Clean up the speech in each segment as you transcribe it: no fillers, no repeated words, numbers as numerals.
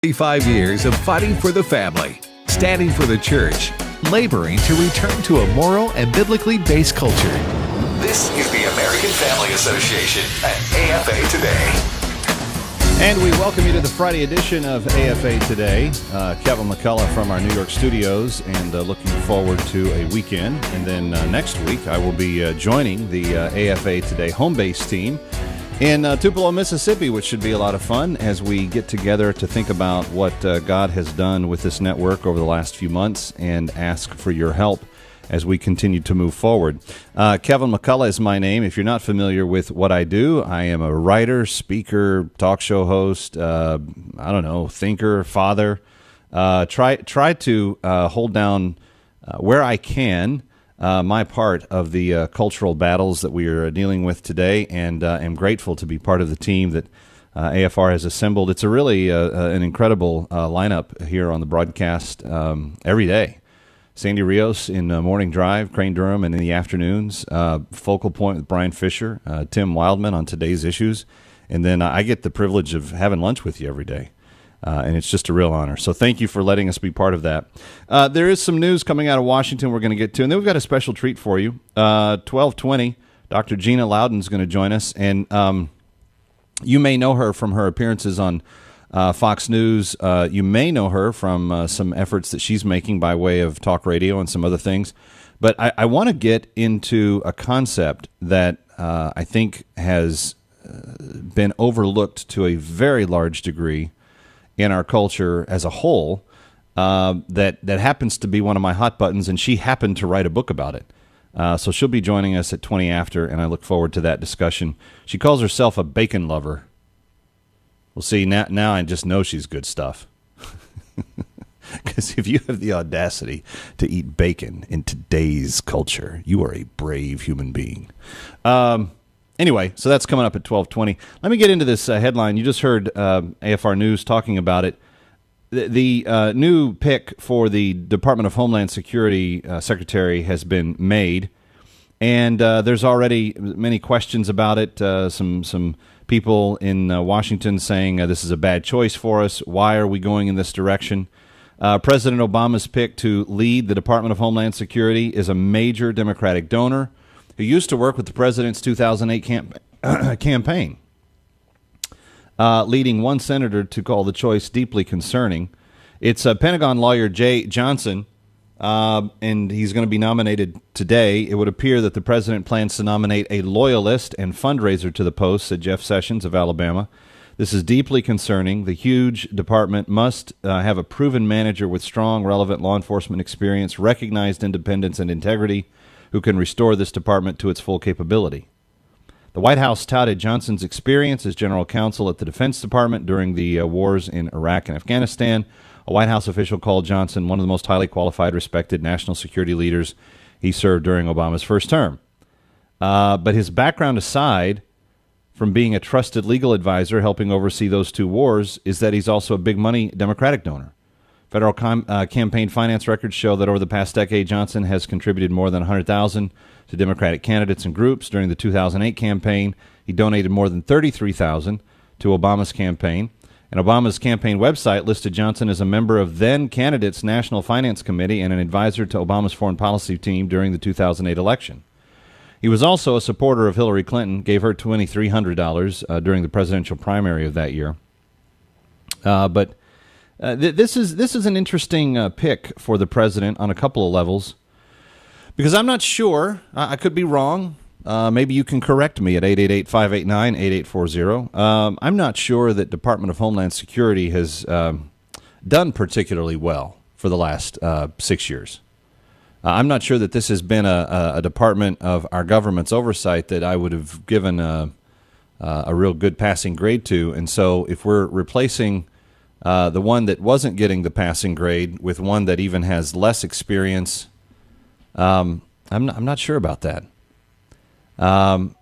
25 years of fighting for the family, standing for the church, laboring to return to a moral and biblically based culture. This is the American Family Association at AFA Today. And we welcome you to the Friday edition of AFA Today. Kevin McCullough from our New York studios, and looking forward to a weekend. And then next week, I will be joining the AFA Today home base team in Tupelo, Mississippi, which should be a lot of fun as we get together to think about what God has done with this network over the last few months and ask for your help as we continue to move forward. Kevin McCullough is my name. If you're not familiar with what I do, I am a writer, speaker, talk show host, thinker, father. Try to hold down where I can my part of the cultural battles that we are dealing with today, and am grateful to be part of the team that AFR has assembled. It's a really an incredible lineup here on the broadcast every day. Sandy Rios in Morning Drive, Crane Durham, and in the afternoons, Focal Point with Brian Fisher, Tim Wildman on Today's Issues, and then I get the privilege of having lunch with you every day, and it's just a real honor. So thank you for letting us be part of that. There is some news coming out of Washington we're going to get to, and then we've got a special treat for you. 12:20, Dr. Gina Loudon is going to join us, and you may know her from her appearances on Fox News. You may know her from some efforts that she's making by way of talk radio and some other things. But I want to get into a concept that I think has been overlooked to a very large degree in our culture as a whole, that happens to be one of my hot buttons, and she happened to write a book about it. So she'll be joining us at 20 after, and I look forward to that discussion. She calls herself a bacon lover. Well, see, now I just know she's good stuff. Because if you have the audacity to eat bacon in today's culture, you are a brave human being. Anyway, so that's coming up at 12:20. Let me get into this headline. You just heard AFR News talking about it. The new pick for the Department of Homeland Security Secretary has been made, and there's already many questions about it. Some people in Washington saying this is a bad choice for us. Why are we going in this direction? President Obama's pick to lead the Department of Homeland Security is a major Democratic donor who used to work with the president's 2008 campaign, leading one senator to call the choice deeply concerning. It's Pentagon lawyer Jay Johnson, and he's going to be nominated today. It would appear that the president plans to nominate a loyalist and fundraiser to the post, said Jeff Sessions of Alabama. This is deeply concerning. The huge department must have a proven manager with strong, relevant law enforcement experience, recognized independence and integrity, who can restore this department to its full capability. The White House touted Johnson's experience as general counsel at the Defense Department during the wars in Iraq and Afghanistan. A White House official called Johnson one of the most highly qualified, respected national security leaders he served during Obama's first term. But his background aside from being a trusted legal advisor helping oversee those two wars is that he's also a big money Democratic donor. Federal campaign finance records show that over the past decade, Johnson has contributed more than $100,000 to Democratic candidates and groups. During the 2008 campaign, he donated more than $33,000 to Obama's campaign. And Obama's campaign website listed Johnson as a member of then-candidate's National Finance Committee and an advisor to Obama's foreign policy team during the 2008 election. He was also a supporter of Hillary Clinton, gave her $2,300 during the presidential primary of that year. This is an interesting pick for the president on a couple of levels, because I'm not sure. I could be wrong. Maybe you can correct me at 888-589-8840. I'm not sure that Department of Homeland Security has done particularly well for the last 6 years. I'm not sure that this has been a department of our government's oversight that I would have given a real good passing grade to. And so if we're replacing the one that wasn't getting the passing grade with one that even has less experience, I'm not sure about that. And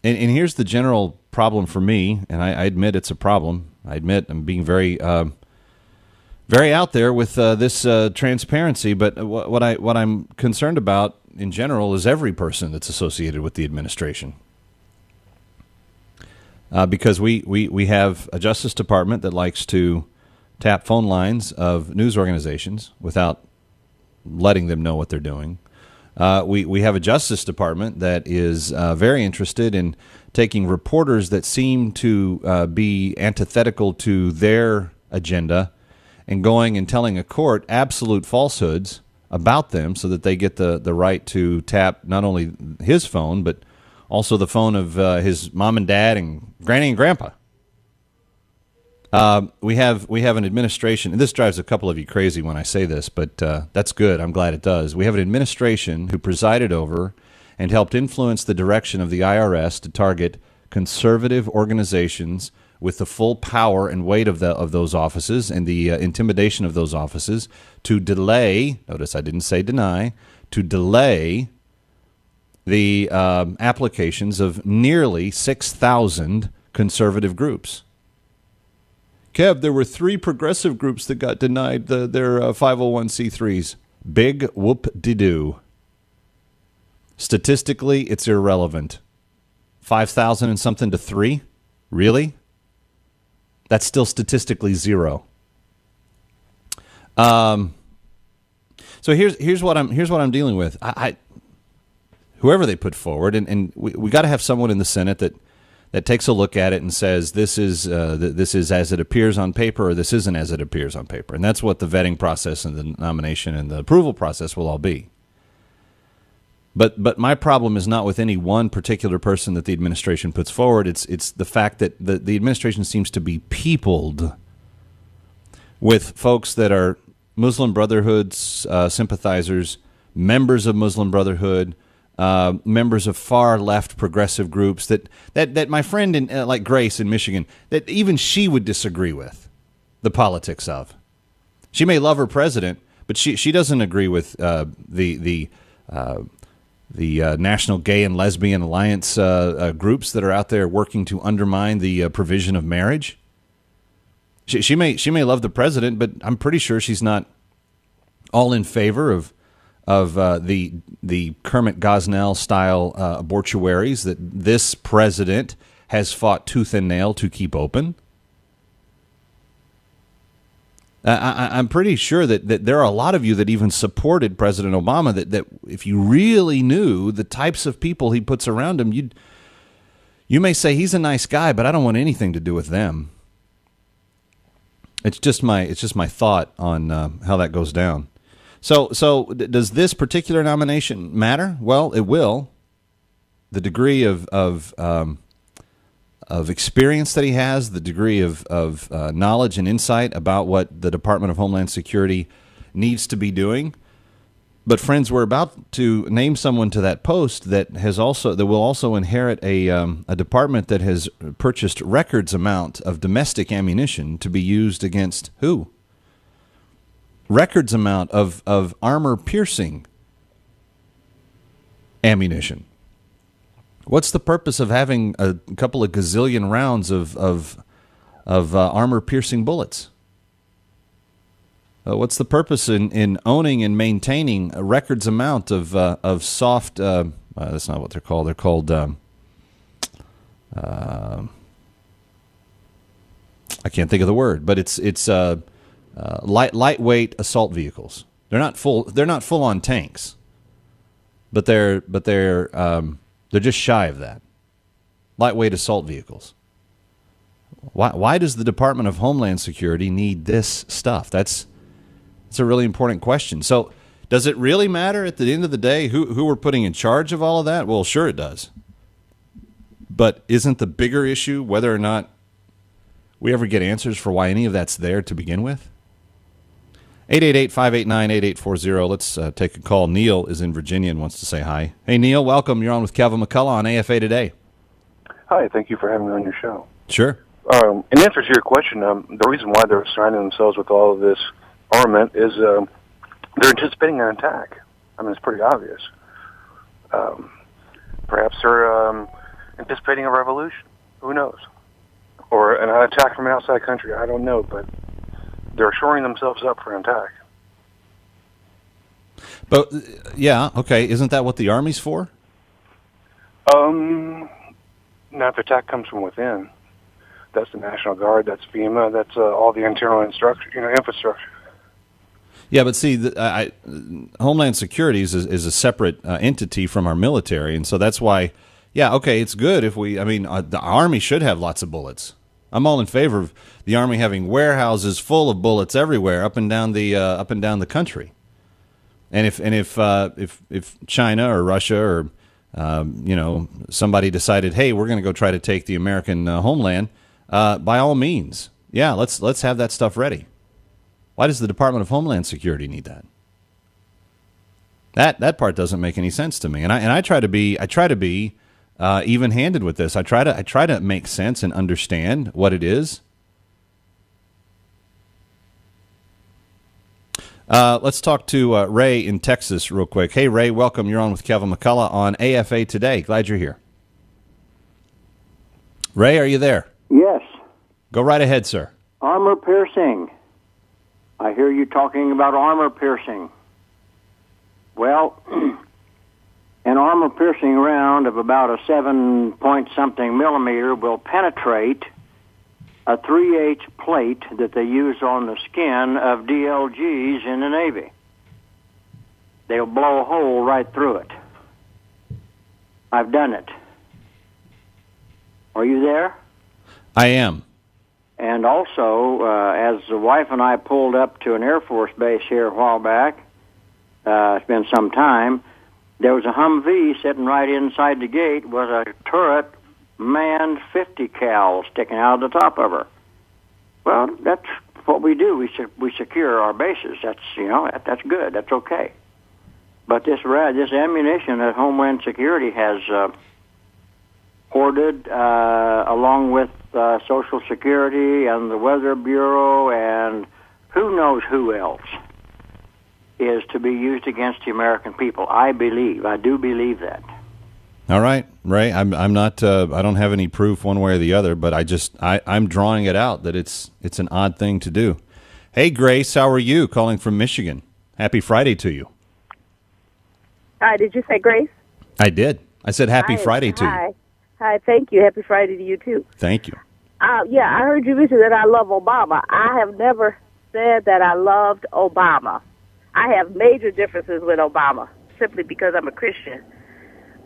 here's the general problem for me, and I admit it's a problem. I admit I'm being very out there with this transparency. But what I'm concerned about in general is every person that's associated with the administration. Because we have a Justice Department that likes to tap phone lines of news organizations without letting them know what they're doing. We have a Justice Department that is very interested in taking reporters that seem to be antithetical to their agenda and going and telling a court absolute falsehoods about them so that they get the right to tap not only his phone, but also the phone of his mom and dad and granny and grandpa. We have an administration, and this drives a couple of you crazy when I say this, but that's good. I'm glad it does. We have an administration who presided over and helped influence the direction of the IRS to target conservative organizations with the full power and weight of those offices and the intimidation of those offices to delay, notice I didn't say deny, to delay the applications of nearly 6,000 conservative groups. Kev, there were 3 progressive groups that got denied their 501c3s. Big whoop-de-doo. Statistically, it's irrelevant. 5,000 and something to 3? Really? That's still statistically 0. So here's what I'm dealing with. Whoever they put forward, and we got to have someone in the Senate that takes a look at it and says this is as it appears on paper, or this isn't as it appears on paper, and that's what the vetting process and the nomination and the approval process will all be. But my problem is not with any one particular person that the administration puts forward. It's the fact that the administration seems to be peopled with folks that are Muslim Brotherhood's sympathizers, members of Muslim Brotherhood, members of far left progressive groups that my friend in like Grace in Michigan, that even she would disagree with the politics of. She may love her president, but she doesn't agree with the National Gay and Lesbian Alliance groups that are out there working to undermine the provision of marriage. She may love the president, but I'm pretty sure she's not all in favor of the Kermit Gosnell style abortuaries that this president has fought tooth and nail to keep open. I'm pretty sure that there are a lot of you that even supported President Obama that if you really knew the types of people he puts around him, you may say he's a nice guy, but I don't want anything to do with them. It's just my thought on how that goes down. So does this particular nomination matter? Well, it will. The degree of experience that he has, the degree of knowledge and insight about what the Department of Homeland Security needs to be doing. But friends, we're about to name someone to that post that will also inherit a department that has purchased records amount of domestic ammunition to be used against who? Records amount of armor-piercing ammunition. What's the purpose of having a couple of gazillion rounds of armor-piercing bullets? What's the purpose in owning and maintaining a records amount of soft? That's not what they're called. They're called. I can't think of the word, but it's lightweight assault vehicles. They're not full on tanks, but they're just shy of that. Lightweight assault vehicles. Why does the Department of Homeland Security need this stuff? That's a really important question. So does it really matter at the end of the day who we're putting in charge of all of that? Well, sure it does. But isn't the bigger issue whether or not we ever get answers for why any of that's there to begin with? 888-589-8840. Let's take a call. Neil is in Virginia and wants to say hi. Hey, Neil, welcome. You're on with Kevin McCullough on AFA Today. Hi, thank you for having me on your show. Sure. In answer to your question, the reason why they're surrounding themselves with all of this armament is they're anticipating an attack. I mean, it's pretty obvious. Perhaps they're anticipating a revolution. Who knows? Or an attack from an outside country. I don't know, but they're shoring themselves up for an attack. But, yeah, okay. Isn't that what the Army's for? Now, if the attack comes from within, That's the National Guard. That's FEMA. That's all the internal infrastructure. Yeah, but see, Homeland Security is a separate entity from our military, and so that's why, yeah, okay, it's good if the Army should have lots of bullets. I'm all in favor of the Army having warehouses full of bullets everywhere, up and down the country. And if China or Russia or somebody decided, hey, we're going to go try to take the American homeland, by all means, yeah, let's have that stuff ready. Why does the Department of Homeland Security need that? That part doesn't make any sense to me. And I try to be even-handed with this. I try to make sense and understand what it is. Let's talk to Ray in Texas real quick. Hey, Ray, welcome. You're on with Kevin McCullough on AFA Today. Glad you're here. Ray, are you there? Yes. Go right ahead, sir. Armor piercing. I hear you talking about armor piercing. Well, an armor piercing round of about a 7-point-something millimeter will penetrate a 3/8 plate that they use on the skin of DLGs in the Navy. They'll blow a hole right through it. I've done it. Are you there? I am. And also, as the wife and I pulled up to an Air Force base here a while back, it's been some time, there was a Humvee sitting right inside the gate with a turret manned 50 cal sticking out of the top of her. Well, that's what we do. We secure our bases. That's that's good. That's okay. But this ammunition that Homeland Security has hoarded, along with Social Security and the Weather Bureau and who knows who else, is to be used against the American people. I do believe that. All right, Ray. I'm not. I don't have any proof one way or the other, but I'm drawing it out that it's an odd thing to do. Hey, Grace, how are you? Calling from Michigan. Happy Friday to you. Hi. Did you say Grace? I did. I said Happy Friday to you. Hi. Thank you. Happy Friday to you too. Thank you. Yeah, I heard you mention that I love Obama. I have never said that I loved Obama. I have major differences with Obama simply because I'm a Christian.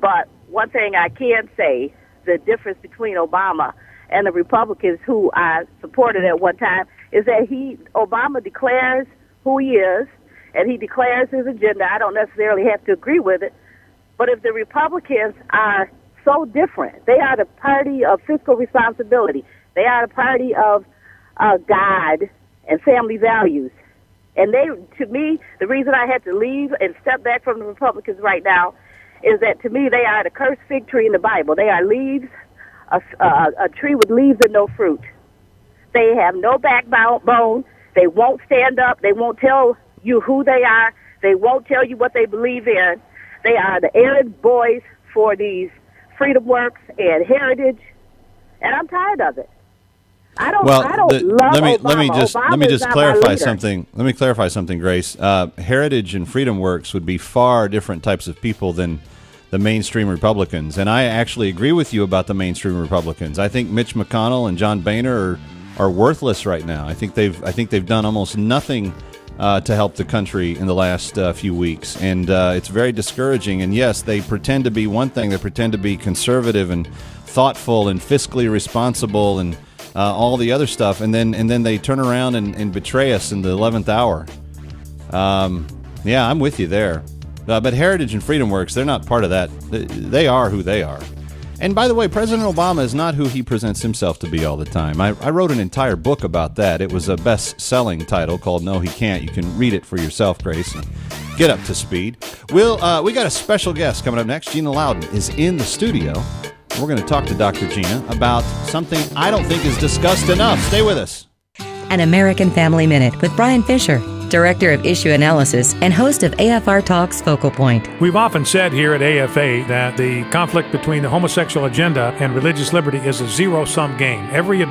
But one thing I can say, the difference between Obama and the Republicans who I supported at one time is that Obama declares who he is, and he declares his agenda. I don't necessarily have to agree with it. But if the Republicans are so different, they are the party of fiscal responsibility. They are the party of God and family values. And to me, the reason I had to leave and step back from the Republicans right now is that, to me, they are the cursed fig tree in the Bible. They are leaves, a tree with leaves and no fruit. They have no backbone. They won't stand up. They won't tell you who they are. They won't tell you what they believe in. They are the errand boys for these Freedom Works and Heritage, and I'm tired of it. I don't love Obama. Let me just clarify something. Let me clarify something, Grace. Heritage and Freedom Works would be far different types of people than the mainstream Republicans, and I actually agree with you about the mainstream Republicans. I think Mitch McConnell and John Boehner are worthless right now. I think they've done almost nothing to help the country in the last few weeks, and it's very discouraging. And yes, they pretend to be one thing. They pretend to be conservative and thoughtful and fiscally responsible and all the other stuff, and then they turn around and betray us in the 11th hour. Yeah, I'm with you there. But Heritage and Freedom Works, they're not part of that. They are who they are. And by the way, President Obama is not who he presents himself to be all the time. I wrote an entire book about that. It was a best-selling title called No, He Can't. You can read it for yourself, Grace, and get up to speed. We got a special guest coming up next. Gina Loudon is in the studio. We're going to talk to Dr. Gina about something I don't think is discussed enough. Stay with us. An American Family Minute with Brian Fisher, Director of Issue Analysis and host of AFR Talks Focal Point. We've often said here at AFA that the conflict between the homosexual agenda and religious liberty is a zero-sum game. Every advance